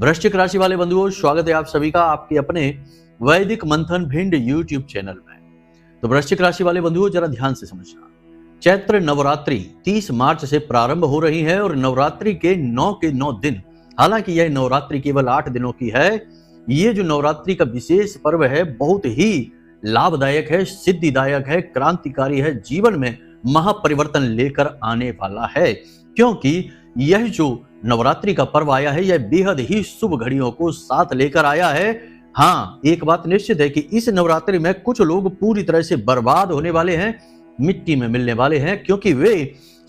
वृश्चिक राशि वाले बंधुओं, स्वागत है आप सभी का आपके अपने वैदिक मंथन भिंड यूट्यूब चैनल में। तो वृश्चिक राशि वाले बंधुओं, जरा ध्यान से समझना। चैत्र नवरात्रि 30 मार्च से प्रारंभ हो रही है और नवरात्रि के 9 के 9 दिन, हालांकि यह नवरात्रि केवल 8 दिनों की है। ये जो नवरात्रि का विशेष पर्व है बहुत ही लाभदायक है, सिद्धिदायक है, क्रांतिकारी है, जीवन में महापरिवर्तन लेकर आने वाला है। क्योंकि यह जो नवरात्रि का पर्व आया है, यह बेहद ही शुभ घड़ियों को साथ लेकर आया है। हाँ, एक बात निश्चित है कि इस नवरात्रि में कुछ लोग पूरी तरह से बर्बाद होने वाले हैं, मिट्टी में मिलने वाले हैं, क्योंकि वे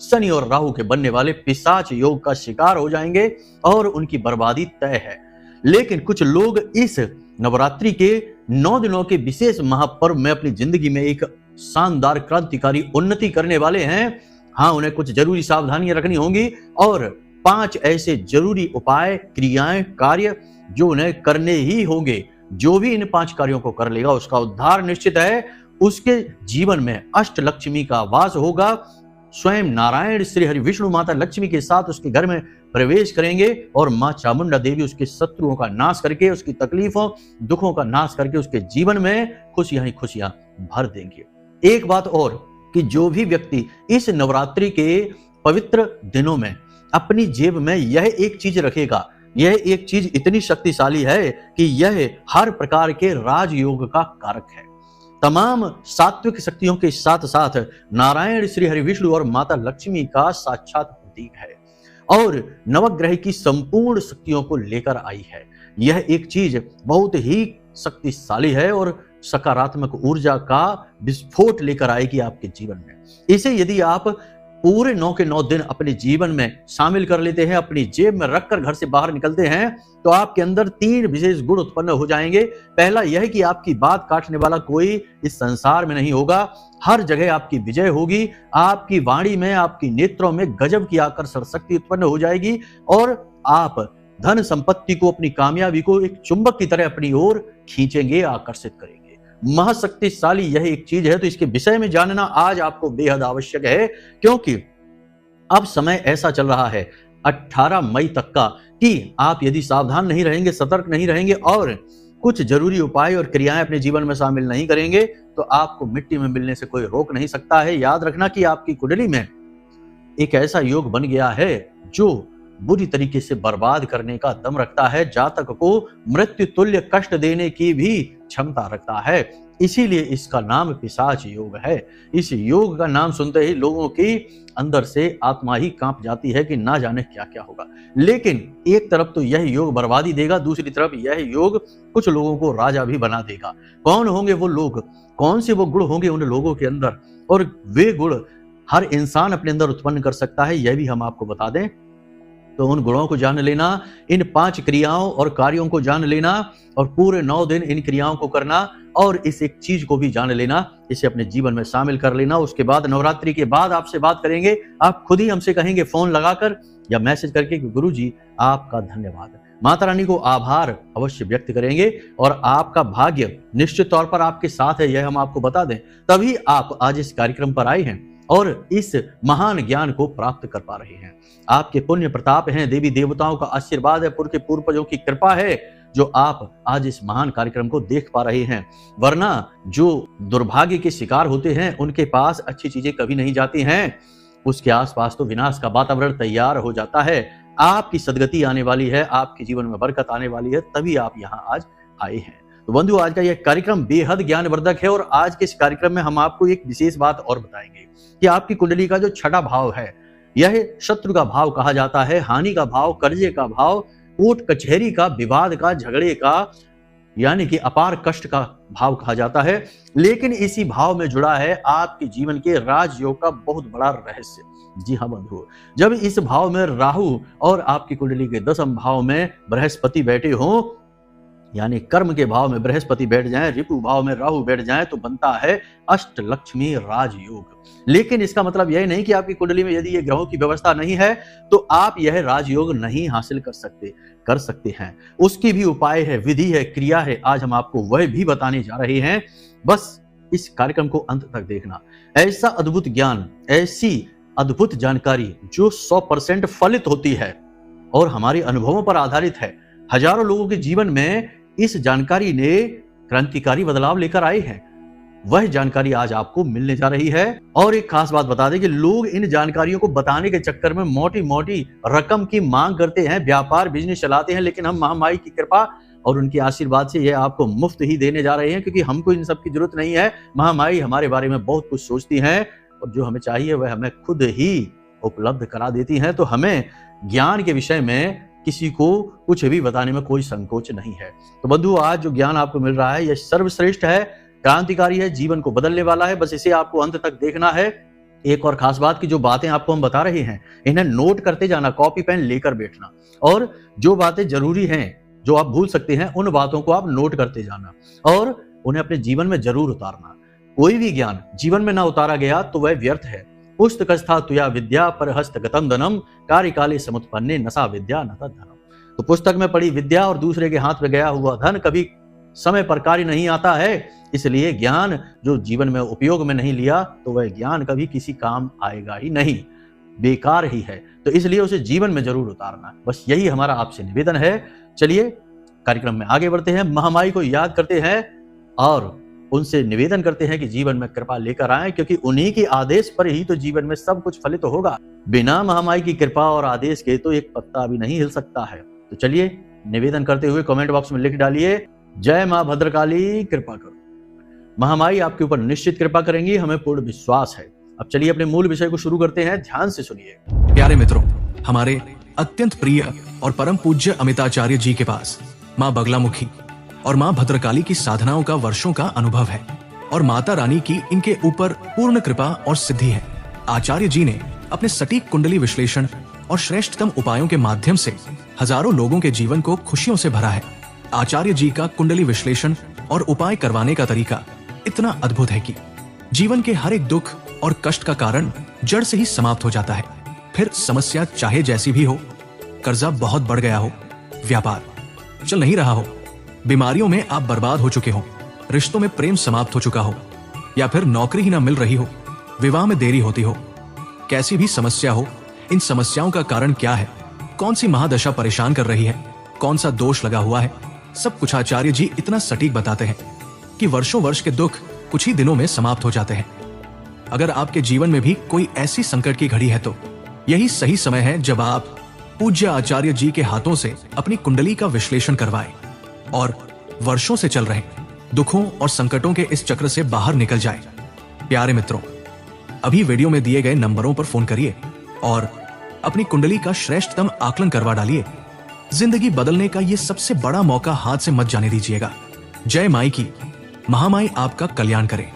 शनि और राहु के बनने वाले पिशाच योग का शिकार हो जाएंगे और उनकी बर्बादी तय है। लेकिन कुछ लोग इस नवरात्रि के 9 दिनों के विशेष महापर्व में अपनी जिंदगी में एक शानदार क्रांतिकारी उन्नति करने वाले हैं। हाँ, उन्हें कुछ जरूरी सावधानियां रखनी होंगी और 5 ऐसे जरूरी उपाय, क्रियाएं, कार्य जो उन्हें करने ही होंगे। जो भी इन 5 कार्यों को कर लेगा उसका उद्धार निश्चित है। उसके जीवन में अष्टलक्ष्मी का वास होगा। स्वयं नारायण श्री हरि विष्णु माता लक्ष्मी के साथ उसके घर में प्रवेश करेंगे और मां चामुंडा देवी उसके शत्रुओं का नाश करके, उसकी तकलीफों, दुखों का नाश करके उसके जीवन में खुशियां ही खुशियां भर देंगे। एक बात और कि जो भी व्यक्ति इस नवरात्रि के पवित्र दिनों में अपनी जेब में यह एक चीज रखेगा, यह एक चीज इतनी शक्तिशाली है कि यह हर प्रकार के राजयोग का कारक है। तमाम सात्विक शक्तियों के साथ साथ नारायण श्री हरि विष्णु और माता लक्ष्मी का साक्षात प्रतीक है और नवग्रह की संपूर्ण शक्तियों को लेकर आई है। यह एक चीज बहुत ही शक्तिशाली है और सकारात्मक ऊर्जा का विस्फोट लेकर आएगी आपके जीवन में। इसे यदि आप पूरे 9 के 9 दिन अपने जीवन में शामिल कर लेते हैं, अपनी जेब में रखकर घर से बाहर निकलते हैं, तो आपके अंदर 3 विशेष गुण उत्पन्न हो जाएंगे। पहला यह कि आपकी बात काटने वाला कोई इस संसार में नहीं होगा। हर जगह आपकी विजय होगी। आपकी वाणी में, आपकी नेत्रों में गजब की आकर्षण शक्ति उत्पन्न हो जाएगी और आप धन संपत्ति को, अपनी कामयाबी को एक चुंबक की तरह अपनी ओर खींचेंगे, आकर्षित करेंगे। महाशक्तिशाली यह एक चीज है, तो इसके विषय में जानना आज आपको बेहद आवश्यक है। क्योंकि अब समय ऐसा चल रहा है 18 मई तक का कि आप यदि सावधान नहीं रहेंगे, सतर्क नहीं रहेंगे और कुछ जरूरी उपाय और क्रियाएं अपने जीवन में शामिल नहीं करेंगे, तो आपको मिट्टी में मिलने से कोई रोक नहीं सकता है। याद रखना कि आपकी कुंडली में एक ऐसा योग बन गया है जो बुरी तरीके से बर्बाद करने का दम रखता है, जातक को मृत्यु तुल्य कष्ट देने की भी क्षमता रखता है। इसीलिए इसका नाम पिशाच योग है। इस योग का नाम सुनते ही लोगों की अंदर से आत्मा ही कांप जाती है कि ना जाने क्या क्या होगा। लेकिन एक तरफ तो यह योग बर्बादी देगा, दूसरी तरफ यह योग कुछ लोगों को राजा भी बना देगा। कौन होंगे वो लोग, कौन से वो गुण होंगे उन लोगों के अंदर, और वे गुण हर इंसान अपने अंदर उत्पन्न कर सकता है, यह भी हम आपको बता दें। तो उन गुणों को जान लेना, इन 5 क्रियाओं और कार्यों को जान लेना और पूरे 9 दिन इन क्रियाओं को करना और इस एक चीज को भी जान लेना, इसे अपने जीवन में शामिल कर लेना। उसके बाद नवरात्रि के बाद आपसे बात करेंगे। आप खुद ही हमसे कहेंगे फोन लगाकर या मैसेज करके कि गुरुजी आपका धन्यवाद। माता रानी को आभार अवश्य व्यक्त करेंगे और आपका भाग्य निश्चित तौर पर आपके साथ है, यह हम आपको बता दें। तभी आप आज इस कार्यक्रम पर आए हैं और इस महान ज्ञान को प्राप्त कर पा रहे हैं। आपके पुण्य प्रताप हैं, देवी देवताओं का आशीर्वाद है, पूर्वजों की कृपा है जो आप आज इस महान कार्यक्रम को देख पा रहे हैं। वरना जो दुर्भाग्य के शिकार होते हैं उनके पास अच्छी चीजें कभी नहीं जाती हैं, उसके आसपास तो विनाश का वातावरण तैयार हो जाता है। आपकी सदगति आने वाली है, आपके जीवन में बरकत आने वाली है, तभी आप यहाँ आज आए हैं। तो बंधु, आज का यह कार्यक्रम बेहद ज्ञानवर्धक है और आज के इस कार्यक्रम में हम आपको एक विशेष बात और बताएंगे कि आपकी कुंडली का जो 6ठा भाव है, यह शत्रु का भाव कहा जाता है, हानि का भाव, कर्जे का भाव, कोर्ट कचहरी का, विवाद का, झगड़े का, यानी कि अपार कष्ट का भाव कहा जाता है। लेकिन इसी भाव में जुड़ा है आपके जीवन के राजयोग का बहुत बड़ा रहस्य। जी हाँ बंधु, जब इस भाव में राहु और आपकी कुंडली के 10वें भाव में बृहस्पति बैठे हों, यानी कर्म के भाव में बृहस्पति बैठ जाए, रिपु भाव में राहु बैठ जाए, तो बनता है अष्टलक्ष्मी राजयोग। लेकिन इसका मतलब यह नहीं कि आपकी कुंडली में यदि ये ग्रहों की व्यवस्था नहीं है तो आप यह राजयोग नहीं हासिल कर सकते हैं। उसकी भी उपाय है, विधि है, क्रिया है। आज हम आपको वह भी बताने जा रहे हैं। बस इस कार्यक्रम को अंत तक देखना। ऐसा अद्भुत ज्ञान, ऐसी अद्भुत जानकारी जो 100% फलित होती है और हमारे अनुभवों पर आधारित है, हजारों लोगों के जीवन में इस जानकारी ने क्रांतिकारी बदलाव लेकर आए हैं। वह जानकारी आज आपको मिलने जा रही है। और एक खास बात बता दें कि लोग इन जानकारियों को बताने के चक्कर में मोटी मोटी रकम की मांग करते हैं, व्यापार बिजनेस चलाते हैं, लेकिन हम महामाई की कृपा और उनके आशीर्वाद से ये आपको मुफ्त ही देने जा रहे हैं, क्योंकि हमको इन सब की जरूरत नहीं है। महामाई हमारे बारे में बहुत कुछ सोचती हैं और जो हमें चाहिए वह हमें खुद ही उपलब्ध करा देती हैं। तो हमें ज्ञान के विषय में किसी को कुछ भी बताने में कोई संकोच नहीं है। तो बंधु, आज जो ज्ञान आपको मिल रहा है यह सर्वश्रेष्ठ है, क्रांतिकारी है, जीवन को बदलने वाला है। बस इसे आपको अंत तक देखना है। एक और खास बात की जो बातें आपको हम बता रहे हैं इन्हें नोट करते जाना, कॉपी पेन लेकर बैठना, और जो बातें जरूरी हैं जो आप भूल सकते हैं उन बातों को आप नोट करते जाना और उन्हें अपने जीवन में जरूर उतारना। कोई भी ज्ञान जीवन में ना उतारा गया तो वह व्यर्थ है। पुस्तकस्था तुया विद्या पर हस्तगतम धनम कार्यकाले समुत्पन्ने नसा विद्या नता धनम। तो पुस्तक में पड़ी विद्या और दूसरे के हाथ में गया हुआ धन कभी समय पर कार्य नहीं आता है। इसलिए ज्ञान जो जीवन में उपयोग में नहीं लिया तो वह ज्ञान कभी किसी काम आएगा ही नहीं, बेकार ही है। तो इसलिए उसे जीवन में जरूर उतारना, बस यही हमारा आपसे निवेदन है। चलिए कार्यक्रम में आगे बढ़ते हैं, महामाई को याद करते हैं और उनसे निवेदन करते हैं कि जीवन में कृपा लेकर आए, क्योंकि उन्हीं के आदेश पर ही तो जीवन में सब कुछ फलित होगा। बिना महामाई की कृपा और आदेश के तो एक पत्ता भी नहीं हिल सकता है। तो चलिए निवेदन करते हुए कमेंट बॉक्स में लिख डालिए, जय मां भद्रकाली कृपा करो। महामाई आपके ऊपर निश्चित कृपा करेंगी, हमें पूर्ण विश्वास है। अब चलिए अपने मूल विषय को शुरू करते हैं, ध्यान से सुनिए। प्यारे मित्रों, हमारे अत्यंत प्रिय और परम पूज्य अमिताचार्य जी के पास माँ बगलामुखी और माँ भद्रकाली की साधनाओं का वर्षों का अनुभव है और माता रानी की इनके ऊपर पूर्ण कृपा और सिद्धि है। आचार्य जी ने अपने सटीक कुंडली विश्लेषण और श्रेष्ठतम उपायों के माध्यम से हजारों लोगों के जीवन को खुशियों से भरा है। आचार्य जी का कुंडली विश्लेषण और उपाय करवाने का तरीका इतना अद्भुत है कि जीवन के हर एक दुख और कष्ट का कारण जड़ से ही समाप्त हो जाता है। फिर समस्या चाहे जैसी भी हो, कर्जा बहुत बढ़ गया हो, व्यापार चल नहीं रहा हो, बीमारियों में आप बर्बाद हो चुके हो, रिश्तों में प्रेम समाप्त हो चुका हो, या फिर नौकरी ही ना मिल रही हो, विवाह में देरी होती हो, कैसी भी समस्या हो, इन समस्याओं का कारण क्या है, कौन सी महादशा परेशान कर रही है, कौन सा दोष लगा हुआ है, सब कुछ आचार्य जी इतना सटीक बताते हैं कि वर्षों वर्ष के दुख कुछ ही दिनों में समाप्त हो जाते हैं। अगर आपके जीवन में भी कोई ऐसी संकट की घड़ी है तो यही सही समय है जब आप पूज्य आचार्य जी के हाथों से अपनी कुंडली का विश्लेषण करवाएं और वर्षों से चल रहे दुखों और संकटों के इस चक्र से बाहर निकल जाएं। प्यारे मित्रों, अभी वीडियो में दिए गए नंबरों पर फोन करिए और अपनी कुंडली का श्रेष्ठतम आकलन करवा डालिए। जिंदगी बदलने का ये सबसे बड़ा मौका हाथ से मत जाने दीजिएगा। जय माई की, महामाई आपका कल्याण करे।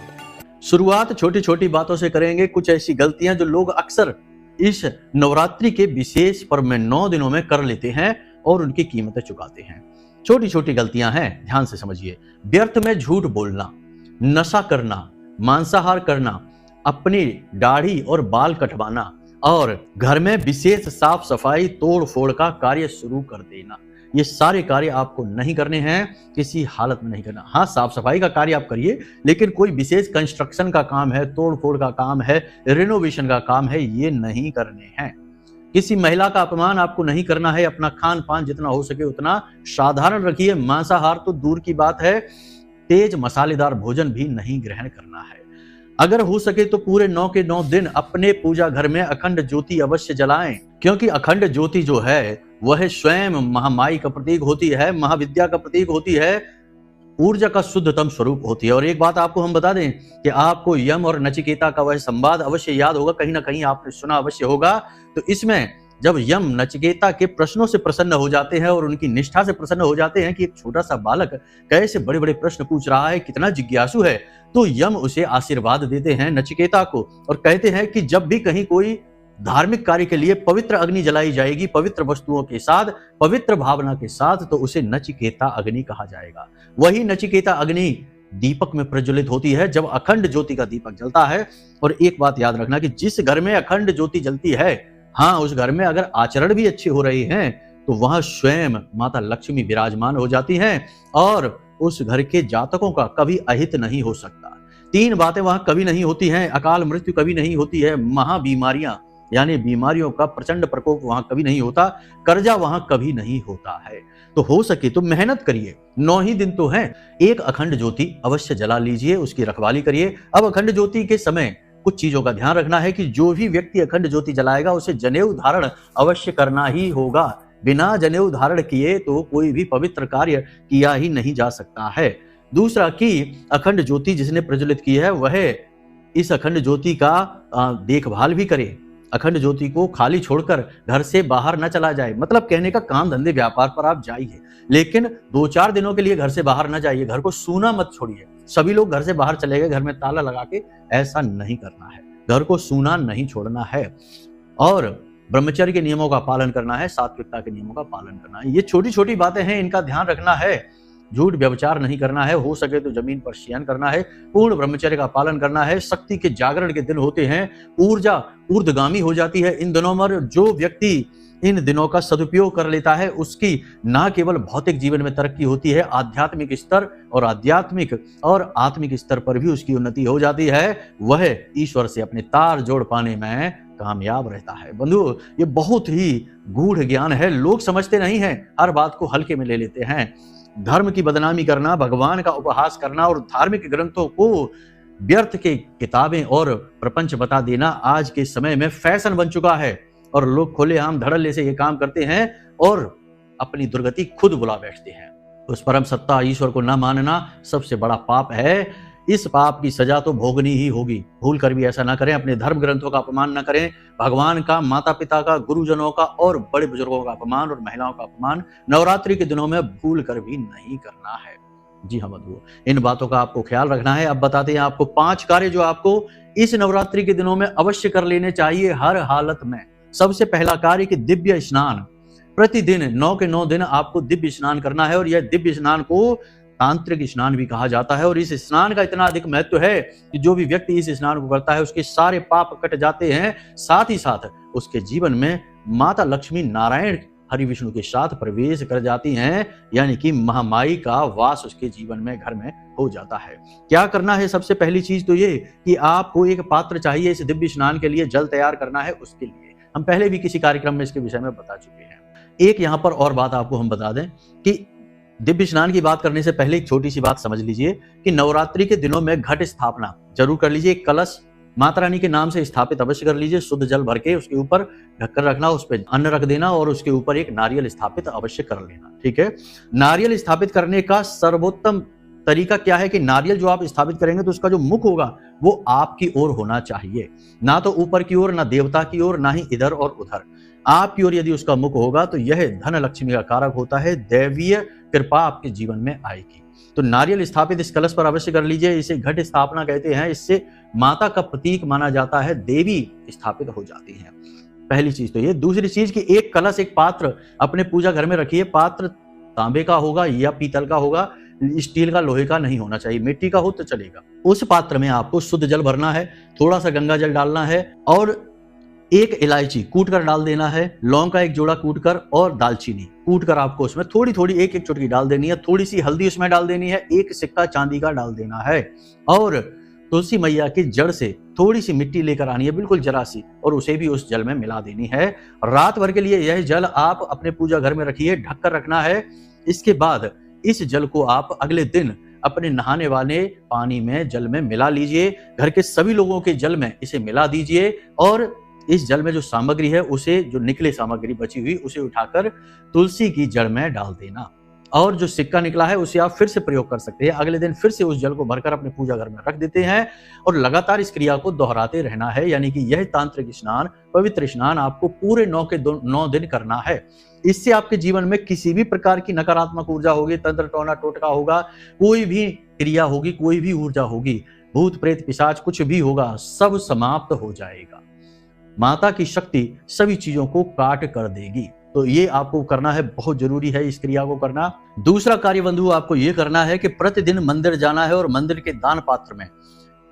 शुरुआत छोटी छोटी बातों से करेंगे। कुछ ऐसी गलतियां जो लोग अक्सर इस नवरात्रि के विशेष पर्व में 9 दिनों में कर लेते हैं और उनकी कीमतें चुकाते हैं। छोटी छोटी गलतियां हैं, ध्यान से समझिए। व्यर्थ में झूठ बोलना, नशा करना, मांसाहार करना, अपनी दाढ़ी और बाल कटवाना और घर में विशेष साफ सफाई तोड़ फोड़ का कार्य शुरू कर देना, ये सारे कार्य आपको नहीं करने हैं, किसी हालत में नहीं करना। हाँ, साफ सफाई का कार्य आप करिए, लेकिन कोई विशेष कंस्ट्रक्शन का काम है, तोड़ फोड़ का काम है, रिनोवेशन का काम है, ये नहीं करने हैं। किसी महिला का अपमान आपको नहीं करना है। अपना खान पान जितना हो सके उतना साधारण रखिए। मांसाहार तो दूर की बात है, तेज मसालेदार भोजन भी नहीं ग्रहण करना है। अगर हो सके तो पूरे 9 के 9 दिन अपने पूजा घर में अखंड ज्योति अवश्य जलाएं, क्योंकि अखंड ज्योति जो है वह स्वयं महामाई का प्रतीक होती है, महाविद्या का प्रतीक होती है, ऊर्जा का शुद्धतम स्वरूप होती है। और एक बात आपको हम बता दें कि आपको यम और नचिकेता का वह संवाद अवश्य याद होगा, कहीं ना कहीं आपने सुना अवश्य होगा। तो इसमें जब यम नचिकेता के प्रश्नों से प्रसन्न हो जाते हैं और उनकी निष्ठा से प्रसन्न हो जाते हैं कि एक छोटा सा बालक कैसे बड़े बड़े प्रश्न पूछ रहा है, कितना जिज्ञासु है, तो यम उसे आशीर्वाद देते हैं नचिकेता को और कहते हैं कि जब भी कहीं कोई धार्मिक कार्य के लिए पवित्र अग्नि जलाई जाएगी, पवित्र वस्तुओं के साथ, पवित्र भावना के साथ, तो उसे नचिकेता अग्नि कहा जाएगा। वही नचिकेता अग्नि दीपक में प्रज्वलित होती है जब अखंड ज्योति का दीपक जलता है। और एक बात याद रखना कि जिस घर में अखंड ज्योति जलती है, हाँ, उस घर में अगर आचरण भी अच्छे हो रहे हैं तो वहां स्वयं माता लक्ष्मी विराजमान हो जाती हैं और उस घर के जातकों का कभी अहित नहीं हो सकता। 3 बातें वहां कभी नहीं होती हैं, अकाल मृत्यु कभी नहीं होती है, महाबीमारियां यानी बीमारियों का प्रचंड प्रकोप वहां कभी नहीं होता, कर्जा वहां कभी नहीं होता है। तो हो सके तो मेहनत करिए, 9 ही दिन तो हैं। एक अखंड ज्योति अवश्य जला लीजिए, उसकी रखवाली करिए। अब अखंड ज्योति के समय कुछ चीजों का ध्यान रखना है कि जो भी व्यक्ति अखंड ज्योति जलाएगा उसे जनेऊ धारण अवश्य करना ही होगा। बिना जनेऊ धारण किए तो कोई भी पवित्र कार्य किया ही नहीं जा सकता है। दूसरा कि अखंड ज्योति जिसने प्रज्वलित की है वह इस अखंड ज्योति का देखभाल भी करे। अखंड ज्योति को खाली छोड़कर घर से बाहर न चला जाए। मतलब कहने का काम धंधे व्यापार पर आप जाइए, लेकिन 2-4 दिनों के लिए घर से बाहर न जाइए। घर को सूना मत छोड़िए। सभी लोग घर से बाहर चले गए, घर में ताला लगा के, ऐसा नहीं करना है। घर को सूना नहीं छोड़ना है और ब्रह्मचर्य के नियमों का पालन करना है, सात्विकता के नियमों का पालन करना है। ये छोटी छोटी बातें हैं, इनका ध्यान रखना है। झूठ व्यभिचार नहीं करना है, हो सके तो जमीन पर शयन करना है, पूर्ण ब्रह्मचर्य का पालन करना है। शक्ति के जागरण के दिन होते हैं, ऊर्जा ऊर्ध्वगामी हो जाती है इन दिनों में। जो व्यक्ति इन दिनों का सदुपयोग कर लेता है उसकी न केवल भौतिक जीवन में तरक्की होती है, आध्यात्मिक स्तर और आत्मिक स्तर पर भी उसकी उन्नति हो जाती है। वह ईश्वर से अपने तार जोड़ पाने में कामयाब रहता है। बंधु, ये बहुत ही गूढ़ ज्ञान है, लोग समझते नहीं हैं, हर बात को हल्के में ले लेते हैं। धर्म की बदनामी करना, भगवान का उपहास करना और धार्मिक ग्रंथों को व्यर्थ के किताबें और प्रपंच बता देना आज के समय में फैशन बन चुका है और लोग खुलेआम धड़ल्ले से ये काम करते हैं और अपनी दुर्गति खुद बुला बैठते हैं। उस परम सत्ता ईश्वर को न मानना सबसे बड़ा पाप है। इस पाप की सजा तो भोगनी ही होगी। भूल कर भी ऐसा ना करें, अपने धर्म ग्रंथों का अपमान न करें, भगवान का, माता पिता का, गुरुजनों का और बड़े बुजुर्गों का अपमान और महिलाओं का अपमान नवरात्रि के दिनों में भूल कर भी नहीं करना है। जी हाँ बंधुओं, इन बातों का आपको ख्याल रखना है। अब बताते हैं आपको 5 कार्य जो आपको इस नवरात्रि के दिनों में अवश्य कर लेने चाहिए हर हालत में। सबसे पहला कार्य कि दिव्य स्नान। प्रतिदिन 9 के 9 दिन आपको दिव्य स्नान करना है और यह दिव्य स्नान को तांत्रिक स्नान भी कहा जाता है। और इस स्नान का इतना अधिक महत्व है कि जो भी व्यक्ति इस स्नान को करता है उसके सारे पाप कट जाते हैं, साथ ही साथ उसके जीवन में माता लक्ष्मी नारायण हरि विष्णु के साथ प्रवेश कर जाती हैं, यानी कि महामाई का वास उसके जीवन में, घर में हो जाता है। क्या करना है? सबसे पहली चीज तो ये कि आपको एक पात्र चाहिए इस दिव्य स्नान के लिए, जल तैयार करना है। उसके लिए हम पहले भी किसी कार्यक्रम में इसके विषय में बता चुके हैं। एक यहाँ पर और बात आपको हम बता दें कि दिव्य स्नान की बात करने से पहले एक छोटी सी बात समझ लीजिए कि नवरात्रि के दिनों में घट स्थापना जरूर कर लीजिए। कलश माता रानी के नाम से स्थापित अवश्य कर लीजिए, शुद्ध जल भर के उसके ऊपर ढककर रखना, उस पर अन्न रख देना और उसके ऊपर एक नारियल स्थापित अवश्य कर लेना। ठीक है, नारियल स्थापित करने का सर्वोत्तम तरीका क्या है कि नारियल जो आप स्थापित करेंगे तो उसका जो मुख होगा वो आपकी ओर होना चाहिए, ना तो ऊपर की ओर, ना देवता की ओर, ना ही इधर और उधर। आपकी ओर यदि उसका मुख होगा तो यह धन लक्ष्मी का कारक होता है, दैवीय कृपा आपके जीवन में आएगी। तो नारियल स्थापित इस कलश पर अवश्य कर लीजिए। इसे घट स्थापना कहते हैं। इससे माता का प्रतीक माना जाता है, देवी स्थापित हो जाती है। पहली चीज तो ये। दूसरी चीज कि एक कलश, एक पात्र अपने पूजा घर में रखिए। पात्र तांबे का होगा या पीतल का होगा, स्टील का, लोहे का नहीं होना चाहिए। मिट्टी का हो तो चलेगा। उस पात्र में आपको शुद्ध जल भरना है, थोड़ा सा गंगा जल डालना है और एक इलायची कूट कर डाल देना है, लौंग का एक जोड़ा कूट कर और दालचीनी कूट कर आपको उसमें थोड़ी थोड़ी एक एक चुटकी डाल देनी है। थोड़ी सी हल्दी उसमें डाल देनी है, एक सिक्का चांदी का डाल देना है और तुलसी मैया की जड़ से थोड़ी सी मिट्टी लेकर आनी है, बिल्कुल जरा सी, और उसे भी उस जल में मिला देनी है। रात भर के लिए यह जल आप अपने पूजा घर में रखिए, ढककर रखना है। इसके बाद इस जल को आप अगले दिन अपने नहाने वाले पानी में, जल में मिला लीजिए। घर के सभी लोगों के जल में इसे मिला दीजिए और इस जल में जो सामग्री है उसे, जो निकले सामग्री बची हुई, उसे उठाकर तुलसी की जड़ में डाल देना और जो सिक्का निकला है उसे आप फिर से प्रयोग कर सकते हैं। अगले दिन फिर से उस जल को भरकर अपने पूजा घर में रख देते हैं और लगातार इस क्रिया को दोहराते रहना है। यानी कि यह तांत्रिक स्नान, पवित्र स्नान आपको पूरे 9 के 9 दिन करना है। इससे आपके जीवन में किसी भी प्रकार की नकारात्मक ऊर्जा होगी, तंत्र टोना टोटका होगा, कोई भी क्रिया होगी, कोई भी ऊर्जा होगी, भूत प्रेत पिशाच कुछ भी होगा, सब समाप्त हो जाएगा। माता की शक्ति सभी चीजों को काट कर देगी। तो ये आपको करना है, बहुत जरूरी है इस क्रिया को करना। दूसरा कार्य बंधु आपको ये करना है कि प्रतिदिन मंदिर जाना है और मंदिर के दान पात्र में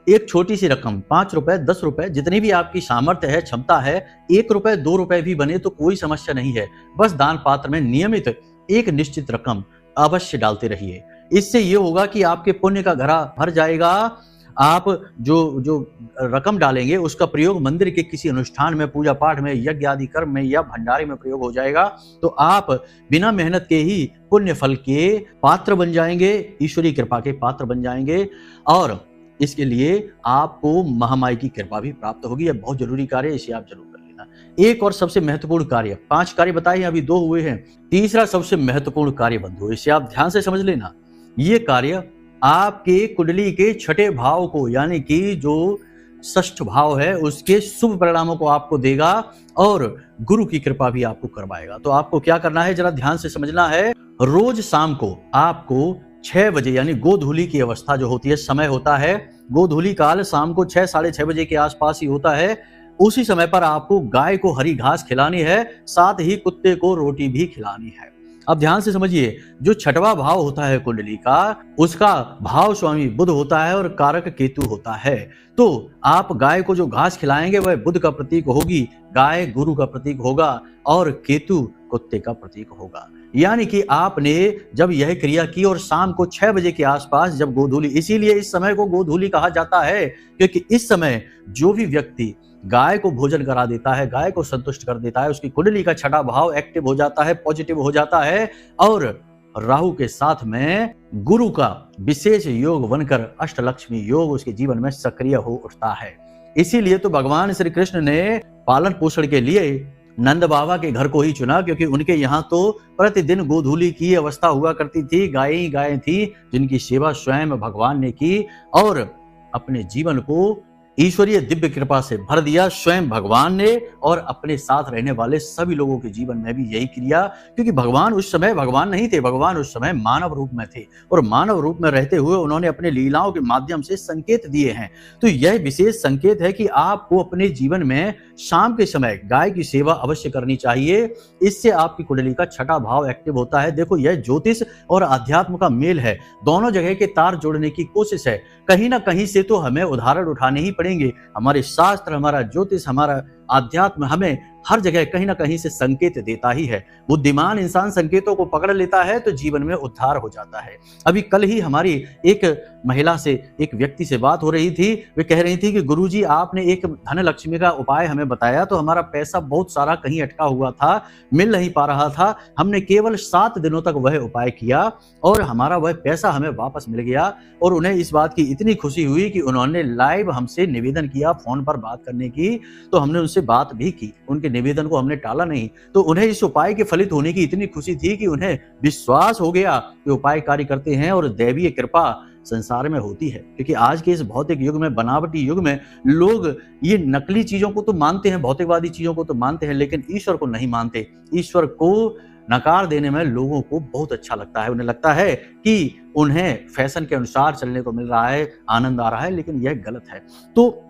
एक छोटी सी रकम, 5 रुपए, 10 रुपए, जितनी भी आपकी सामर्थ्य है, क्षमता है, 1 रुपए 2 रुपए भी बने तो कोई समस्या नहीं है। बस दान पात्र में नियमित एक निश्चित रकम अवश्य डालते रहिए। इससे ये होगा कि आपके पुण्य का घड़ा भर जाएगा, आप जो जो रकम डालेंगे उसका प्रयोग मंदिर के किसी अनुष्ठान में, पूजा पाठ में, यज्ञ आदि कर्म में या भंडारे में प्रयोग हो जाएगा, तो आप बिना मेहनत के ही पुण्य फल के पात्र बन जाएंगे, ईश्वरीय कृपा के पात्र बन जाएंगे और इसके लिए आपको महामाई की कृपा भी प्राप्त होगी। यह बहुत जरूरी कार्य है, इसे आप जरूर कर लेना। एक और सबसे महत्वपूर्ण कार्य, 5 कार्य बताए हैं, अभी 2 हुए हैं। तीसरा सबसे महत्वपूर्ण कार्य बंधु, इसे आप ध्यान से समझ लेना। ये कार्य आपके कुंडली के छठे भाव को, यानी कि जो षष्ठ भाव है, उसके शुभ परिणामों को आपको देगा और गुरु की कृपा भी आपको करवाएगा। तो आपको क्या करना है, जरा ध्यान से समझना है। रोज शाम को आपको 6 बजे, यानी गोधूली की अवस्था जो होती है, समय होता है गोधूली काल, शाम को 6 साढ़े 6 बजे के आसपास ही होता है। उसी समय पर आपको गाय को हरी घास खिलानी है, साथ ही कुत्ते को रोटी भी खिलानी है। अब ध्यान से समझिए, जो छठवां भाव होता है कुंडली का, उसका भाव स्वामी बुध होता है और कारक केतु होता है। तो आप गाय को जो घास खिलाएंगे वह बुध का प्रतीक होगी, गाय गुरु का प्रतीक होगा और केतु कुत्ते का प्रतीक होगा। यानी कि आपने जब यह क्रिया की और शाम को 6 बजे के आसपास जब गोधूली, इसीलिए इस समय को गोधूली कहा जाता है, क्योंकि इस समय जो भी व्यक्ति गाय को भोजन करा देता है, गाय को संतुष्ट कर देता है, उसकी कुंडली का छठा भाव एक्टिव हो जाता है, पॉजिटिव हो जाता है और राहु के साथ में गुरु का विशेष योग बनकर अष्टलक्ष्मी योग उसके जीवन में सक्रिय हो उठता है। इसीलिए तो भगवान श्री कृष्ण ने पालन पोषण के लिए नंद बाबा के घर को ही चुना, क्योंकि उनके यहाँ तो प्रतिदिन गोधूली की अवस्था हुआ करती थी, गायें थी जिनकी सेवा स्वयं भगवान ने की और अपने जीवन को ईश्वरीय दिव्य कृपा से भर दिया स्वयं भगवान ने और अपने साथ रहने वाले सभी लोगों के जीवन में भी यही किया, क्योंकि भगवान उस समय भगवान नहीं थे, भगवान उस समय मानव रूप में थे और मानव रूप में रहते हुए उन्होंने अपने लीलाओं के माध्यम से संकेत दिए हैं। तो यह विशेष संकेत है कि आपको अपने जीवन में शाम के समय गाय की सेवा अवश्य करनी चाहिए। इससे आपकी कुंडली का छठा भाव एक्टिव होता है। देखो, यह ज्योतिष और अध्यात्म का मेल है, दोनों जगह के तार जोड़ने की कोशिश है। कहीं ना कहीं से तो हमें उदाहरण उठाने ही पड़ेंगे। हमारे शास्त्र, हमारा ज्योतिष, हमारा आध्यात्म हमें हर जगह कहीं ना कहीं से संकेत देता ही है। बुद्धिमान इंसान संकेतों को पकड़ लेता है तो जीवन में उद्धार हो जाता है। अभी कल ही हमारी एक महिला से, एक व्यक्ति से बात हो रही थी। वे कह रही थी कि गुरुजी, आपने एक धन लक्ष्मी का उपाय हमें बताया, तो हमारा पैसा बहुत सारा कहीं अटका हुआ था, मिल नहीं पा रहा था। हमने केवल 7 दिनों तक वह उपाय किया और हमारा वह पैसा हमें वापस मिल गया। और उन्हें इस बात की इतनी खुशी हुई कि उन्होंने लाइव हमसे निवेदन किया फोन पर बात करने की, तो हमने उनसे बात भी की, उनके निवेदन को हमने टाला नहीं। तो उन्हें इस उपाय के फलित होने की इतनी खुशी थी कि उन्हें विश्वास हो गया कि उपाय कार्य करते हैं और दैवीय कृपा संसार में होती है। क्योंकि आज के इस भौतिक युग में, बनावटी युग में, लोग ये नकली चीजों को तो मानते हैं, भौतिकवादी चीजों को तो मानते हैं, लेकिन ईश्वर को नहीं मानते। ईश्वर को नकार देने में लोगों को बहुत अच्छा लगता है। उन्हें लगता है कि उन्हें फैशन के अनुसार चलने को मिल रहा है, आनंद आ रहा है, लेकिन यह गलत है। तो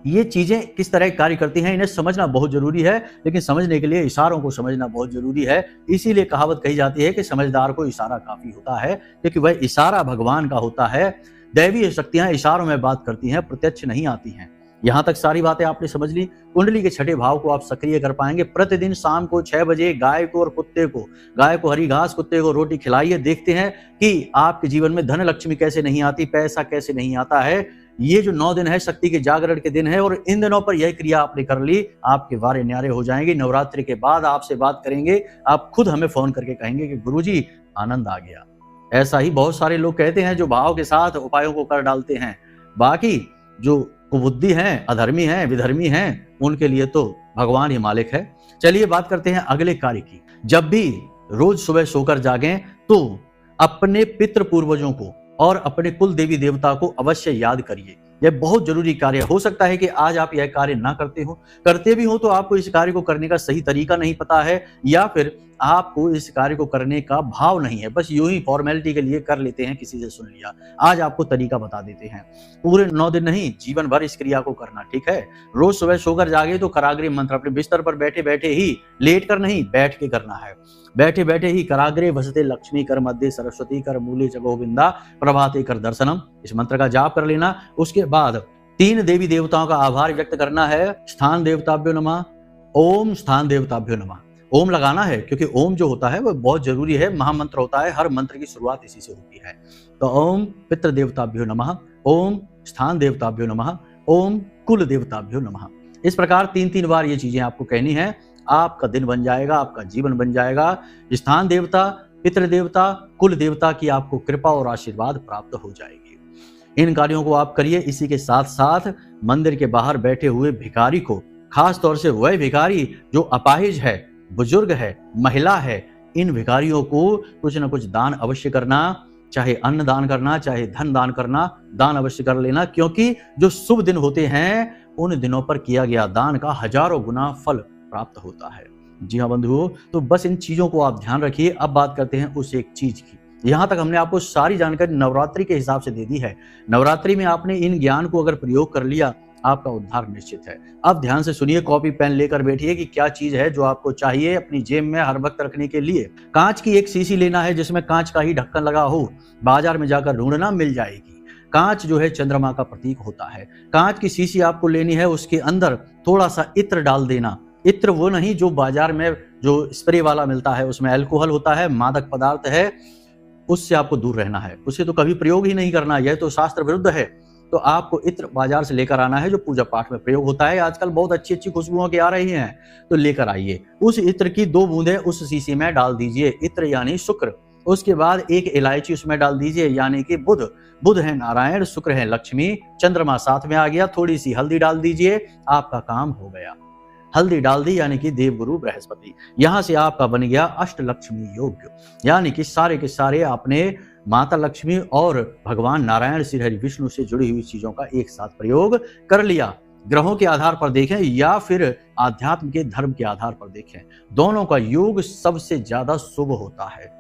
ये चीजें किस तरह कार्य करती हैं, इन्हें समझना बहुत जरूरी है, लेकिन समझने के लिए इशारों को समझना बहुत जरूरी है। इसीलिए कहावत कही जाती है कि समझदार को इशारा काफी होता है, क्योंकि वह इशारा भगवान का होता है। दैवीय शक्तियां इशारों में बात करती हैं, प्रत्यक्ष नहीं आती हैं। यहां तक सारी बातें आपने समझ ली। कुंडली के छठे भाव को आप सक्रिय कर पाएंगे। प्रतिदिन शाम को 6 बजे गाय को और कुत्ते को, गाय को हरी घास, कुत्ते को रोटी खिलाइए। देखते हैं कि आपके जीवन में धन लक्ष्मी कैसे नहीं आती, पैसा कैसे नहीं आता है। ये जो 9 दिन है शक्ति के जागरण के दिन है और इन दिनों पर यह क्रिया आपने कर ली, आपके वारे न्यारे हो जाएंगे। नवरात्रि के बाद आपसे बात करेंगे, आप खुद हमें फोन करके कहेंगे कि गुरुजी आनंद आ गया। ऐसा ही बहुत सारे लोग कहते हैं जो भाव के साथ उपायों को कर डालते हैं। बाकी जो कुबुद्धि हैं, अधर्मी हैं, विधर्मी हैं, उनके लिए तो भगवान ही मालिक है। चलिए बात करते हैं अगले कार्य की। जब भी रोज सुबह सोकर जागें तो अपने पितृ पूर्वजों को और अपने कुल देवी देवता को अवश्य याद करिए। यह बहुत जरूरी कार्य हो सकता है कि आज आप यह कार्य ना करते भी हो तो आपको इस कार्य को करने का सही तरीका नहीं पता है, या फिर आपको इस कार्य को करने का भाव नहीं है, बस यूं ही फॉर्मेलिटी के लिए कर लेते हैं, किसी से सुन लिया। आज आपको तरीका बता देते हैं। पूरे 9 दिन नहीं, जीवन भर इस क्रिया को करना, ठीक है। रोज सुबह सोकर जागे तो कराग्रे मंत्र अपने बिस्तर पर बैठे बैठे ही, लेट कर नहीं, बैठ के करना है। बैठे बैठे ही कराग्रे वसते लक्ष्मी कर मध्य सरस्वती कर मूले च गोविंदा प्रभाते कर दर्शनम, इस मंत्र का जाप कर लेना। उसके बाद 3 देवी देवताओं का आभार व्यक्त करना है। स्थान देवताभ्यो नमः, ओम स्थान देवताभ्यो नमः। ओम लगाना है, क्योंकि ओम जो होता है वह बहुत जरूरी है, महामंत्र होता है। हर मंत्र की शुरुआत इसी से होती है। तो ओम पितृ देवताभ्यो नमः, ओम स्थान देवताभ्यो नमः, ओम कुल देवताभ्यो नमः। इस प्रकार 3-3 बार ये चीजें आपको कहनी है। आपका दिन बन जाएगा, आपका जीवन बन जाएगा। स्थान देवता, पितृ देवता, कुल देवता की आपको कृपा और आशीर्वाद प्राप्त हो जाएगी। इन कार्यों को आप करिए। इसी के साथ साथ मंदिर के बाहर बैठे हुए भिखारी को, खास तौर से वह भिखारी जो अपाहिज है, बुजुर्ग है, महिला है, इन भिखारियों को कुछ न कुछ दान अवश्य करना, चाहे अन्न दान करना, चाहे धन दान करना, दान अवश्य कर लेना, क्योंकि जो शुभ दिन होते हैं उन दिनों पर किया गया दान का हजारों गुना फल प्राप्त होता है। जी हाँ बंधुओं, तो बस इन चीजों को आप ध्यान रखिए। अब बात करते हैं उस एक चीज की। यहाँ तक हमने आपको सारी जानकारी नवरात्रि के हिसाब से दे दी है। नवरात्रि में आपने इन ज्ञान को अगर प्रयोग कर लिया, आपका उद्धार निश्चित है। अब ध्यान से सुनिए, कॉपी पेन लेकर बैठिए कि क्या चीज है जो आपको चाहिए अपनी जेब में हर वक्त रखने के लिए। कांच की एक शीशी लेना है जिसमें कांच का ही ढक्कन लगा हो। बाजार में जाकर ढूंढना, मिल जाएगी। कांच जो है चंद्रमा का प्रतीक होता है। कांच की शीशी आपको लेनी है, उसके अंदर थोड़ा सा इत्र डाल देना। इत्र वो नहीं जो बाजार में जो स्प्रे वाला मिलता है, उसमें अल्कोहल होता है, मादक पदार्थ है, उससे आपको दूर रहना है। उसे तो कभी प्रयोग ही नहीं करना, यह तो शास्त्र विरुद्ध है। तो आपको इत्र बाजार से लेकर आना है जो पूजा पाठ में प्रयोग होता है। आजकल बहुत अच्छी अच्छी खुशबुओं की आ रही हैं, तो लेकर आइए। उस इत्र की 2 बूंदें उस शीशी में डाल दीजिए। इत्र यानी शुक्र। उसके बाद एक इलायची उसमें डाल दीजिए, यानी कि बुध। बुध है नारायण, शुक्र है लक्ष्मी, चंद्रमा साथ में आ गया। थोड़ी सी हल्दी डाल दीजिए, आपका काम हो गया। हल्दी डाल दी यानी कि देवगुरु बृहस्पति। यहां से आपका बन गया अष्टलक्ष्मी योग, यानी कि सारे के सारे आपने माता लक्ष्मी और भगवान नारायण श्री हरि विष्णु से जुड़ी हुई चीजों का एक साथ प्रयोग कर लिया। ग्रहों के आधार पर देखें या फिर आध्यात्म के धर्म के आधार पर देखें, दोनों का योग सबसे ज्यादा शुभ होता है।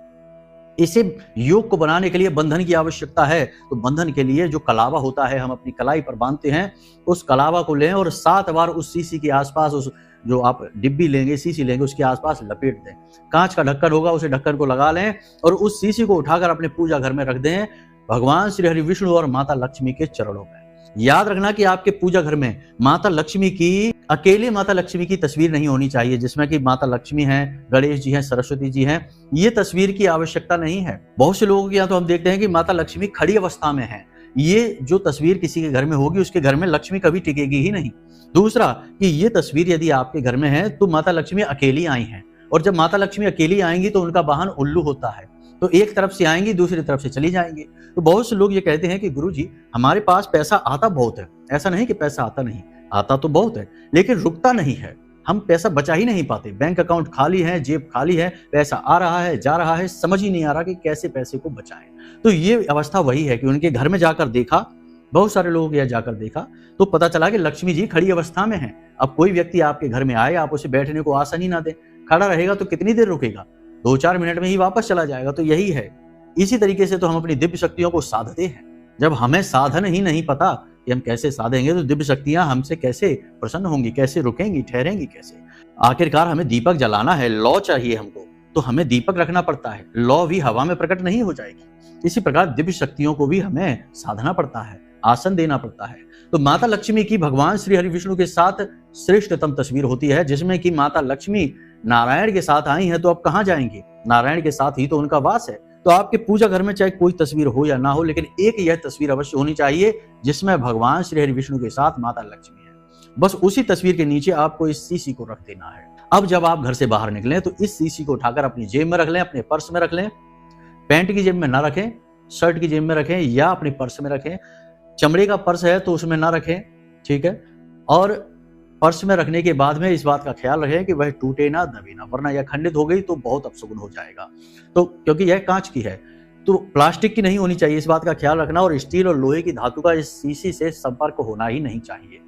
इसे योग को बनाने के लिए बंधन की आवश्यकता है। तो बंधन के लिए जो कलावा होता है, हम अपनी कलाई पर बांधते हैं, उस कलावा को लें और 7 बार उस शीशी के आसपास, उस जो आप डिब्बी लेंगे, शीशी लेंगे, उसके आसपास लपेट दें। कांच का ढक्कन होगा, उसे ढक्कन को लगा लें और उस शीशी को उठाकर अपने पूजा घर में रख दें, भगवान श्री हरि विष्णु और माता लक्ष्मी के चरणों में। याद रखना कि आपके पूजा घर में माता लक्ष्मी की, अकेले माता लक्ष्मी की तस्वीर नहीं होनी चाहिए जिसमें कि माता लक्ष्मी हैं, गणेश जी हैं, सरस्वती जी हैं। ये तस्वीर की आवश्यकता नहीं है। बहुत से लोगों के यहाँ तो हम देखते हैं कि माता लक्ष्मी खड़ी अवस्था में है। ये जो तस्वीर किसी के घर में होगी, उसके घर में लक्ष्मी कभी टिकेगी ही नहीं। दूसरा कि ये तस्वीर यदि आपके घर में है तो माता लक्ष्मी अकेली आई हैं, और जब माता लक्ष्मी अकेली आएंगी तो उनका वाहन उल्लू होता है। तो एक तरफ से आएंगी, दूसरी तरफ से चली जाएंगी। तो बहुत से लोग ये कहते हैं कि गुरुजी हमारे पास पैसा आता बहुत है। ऐसा नहीं कि पैसा आता नहीं, आता तो बहुत है, लेकिन रुकता नहीं है। हम पैसा बचा ही नहीं पाते। बैंक अकाउंट खाली है, जेब खाली है, पैसा आ रहा है, जा रहा है, समझ ही नहीं आ रहा कि कैसे पैसे को बचाएं। तो ये अवस्था वही है कि उनके घर में जाकर देखा, बहुत सारे लोगों के यहाँ जाकर देखा तो पता चला कि लक्ष्मी जी खड़ी अवस्था में है। अब कोई व्यक्ति आपके घर में आए, आप उसे बैठने को आसन ही ना दें, खड़ा रहेगा तो कितनी देर रुकेगा? 2-4 मिनट में ही वापस चला जाएगा। तो यही है। इसी तरीके से तो हम अपनी दिव्य शक्तियों को साधते हैं। जब हमें साधन ही नहीं पता कि हम कैसे साधेंगे, तो दिव्य शक्तियां हमसे कैसे प्रसन्न होंगी, कैसे रुकेंगी, ठहरेंगी कैसे? आखिरकार हमें दीपक जलाना है, लौ चाहिए हमको, तो हमें दीपक रखना पड़ता है। लौ भी हवा में प्रकट नहीं हो जाएगी। इसी प्रकार दिव्य शक्तियों को भी हमें साधना पड़ता है, आसन देना पड़ता है। तो माता लक्ष्मी की भगवान श्री हरि विष्णु के साथ श्रेष्ठतम तस्वीर होती है, जिसमें कि माता लक्ष्मी नारायण के साथ आई हैं। तो अब कहां जाएंगे? नारायण के साथ ही तो उनका वास है। तो आपके पूजा घर में चाहे कोई तस्वीर हो या ना हो, लेकिन एक यह तस्वीर अवश्य होनी चाहिए जिसमें भगवान श्री हरि विष्णु के साथ माता लक्ष्मी है। बस उसी तस्वीर के नीचे आपको इस शीशी को रख देना है। अब जब आप घर से बाहर निकलें तो इस शीशी को उठाकर अपनी जेब में रख लें, अपने पर्स में रख लें। पैंट की जेब में ना रखें, शर्ट की जेब में रखें या अपने पर्स में रखें। चमड़े का पर्स है तो उसमें ना रखें, ठीक है। और पर्स में रखने के बाद में इस बात का ख्याल रखें कि वह टूटे ना, दबे ना, वरना यह खंडित हो गई तो बहुत अपशगुन हो जाएगा। तो क्योंकि यह कांच की है तो प्लास्टिक की नहीं होनी चाहिए, इस बात का ख्याल रखना। और स्टील और लोहे की धातु का इस शीशी से संपर्क होना ही नहीं चाहिए।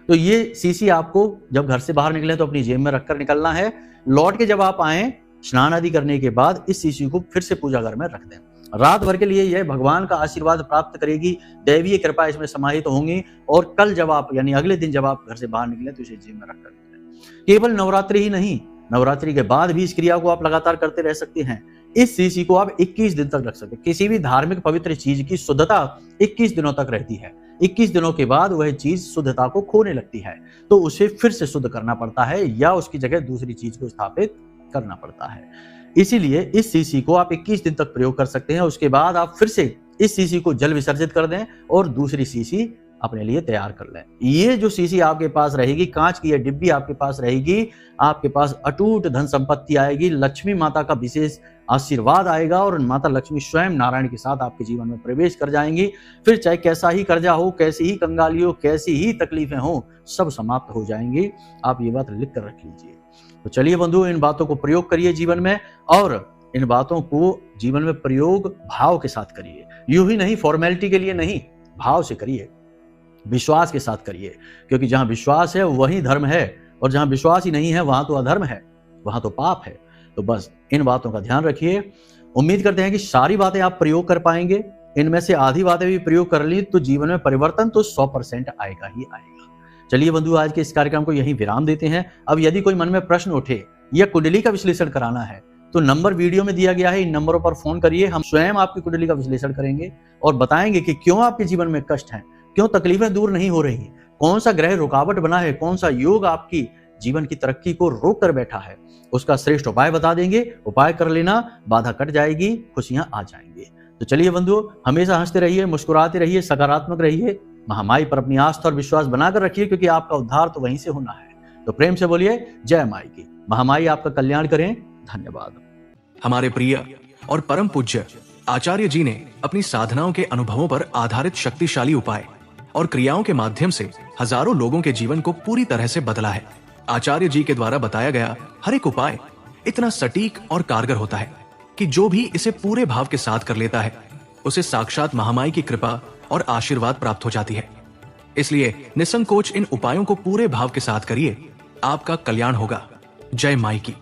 तो ये शीशी आपको जब घर से बाहर निकले तो अपनी जेब में रखकर निकलना है। लौट के जब आप आए स्नान आदि करने के बाद इस शीशी को फिर से पूजा घर में रख दें। रात भर के लिए यह भगवान का आशीर्वाद प्राप्त करेगी, दैवीय कृपा इसमें समाहित होंगी। और कल जब आप यानी अगले दिन जब आप घर से बाहर निकले तो इसे जेब में रखकर निकलें। केवल नवरात्रि ही नहीं, नवरात्रि के बाद भी इस क्रिया को आप लगातार करते रह सकते हैं। इस शीशी को आप 21 दिन तक रख सकते हैं। किसी भी धार्मिक पवित्र चीज की शुद्धता 21 दिनों तक रहती है। 21 दिनों के बाद वह चीज शुद्धता को खोने लगती है, तो उसे फिर से शुद्ध करना पड़ता है या उसकी जगह दूसरी चीज को स्थापित करना पड़ता है। इसीलिए इस शीशी को आप 21 दिन तक प्रयोग कर सकते हैं। उसके बाद आप फिर से इस शीशी को जल विसर्जित कर दें और दूसरी शीशी अपने लिए तैयार कर लें। ये जो शीशी आपके पास रहेगी, कांच की ये डिब्बी आपके पास रहेगी, आपके पास अटूट धन संपत्ति आएगी, लक्ष्मी माता का विशेष आशीर्वाद आएगा और माता लक्ष्मी स्वयं नारायण के साथ आपके जीवन में प्रवेश कर जाएंगी। फिर चाहे कैसा ही कर्जा हो, कैसी ही कंगाली हो, कैसी ही तकलीफें हो, सब समाप्त हो जाएंगी। आप ये बात लिख कर रख लीजिए। तो चलिए बंधु, इन बातों को प्रयोग करिए जीवन में, और इन बातों को जीवन में प्रयोग भाव के साथ करिए। यूं ही नहीं, फॉर्मेलिटी के लिए नहीं, भाव से करिए, विश्वास के साथ करिए, क्योंकि जहां विश्वास है वहीं धर्म है, और जहां विश्वास ही नहीं है वहां तो अधर्म है, वहां तो पाप है। तो बस इन बातों का ध्यान रखिए। उम्मीद करते हैं कि सारी बातें आप प्रयोग कर पाएंगे। इनमें से आधी बातें भी प्रयोग कर ली तो जीवन में परिवर्तन तो 100% आएगा ही आएगा। चलिए बंधु, आज के इस कार्यक्रम को यहीं विराम देते हैं। अब यदि कोई मन में प्रश्न उठे या कुंडली का विश्लेषण कराना है तो नंबर वीडियो में दिया गया है, इन नंबरों पर फोन करिए। हम स्वयं आपकी कुंडली का विश्लेषण करेंगे और बताएंगे कि क्यों आपके जीवन में कष्ट हैं, क्यों तकलीफें दूर नहीं हो रही, कौन सा ग्रह रुकावट बना है, कौन सा योग आपकी जीवन की तरक्की को रोक कर बैठा है, उसका श्रेष्ठ उपाय बता देंगे। उपाय कर लेना, बाधा कट जाएगी, खुशियां आ जाएंगी। तो चलिए बंधु, हमेशा हंसते रहिए, मुस्कुराते रहिए, सकारात्मक रहिए, महामाई पर अपनी आस्था और विश्वास बनाकर रखिए, क्योंकि आपका उद्धार तो वहीं से होना है। तो प्रेम से बोलिए जय माई की। महामाई आपका कल्याण करें। धन्यवाद। हमारे प्रिय और परम पूज्य आचार्य जी ने अपनी साधनाओं के अनुभवों पर आधारित शक्तिशाली उपाय और क्रियाओं के माध्यम से हजारों लोगों के जीवन को पूरी तरह से बदला है। आचार्य जी के द्वारा बताया गया हर एक उपाय इतना सटीक और कारगर होता है कि जो भी इसे पूरे भाव के साथ कर लेता है उसे साक्षात महामाई की कृपा और आशीर्वाद प्राप्त हो जाती है। इसलिए निसंकोच इन उपायों को पूरे भाव के साथ करिए, आपका कल्याण होगा। जय माई की।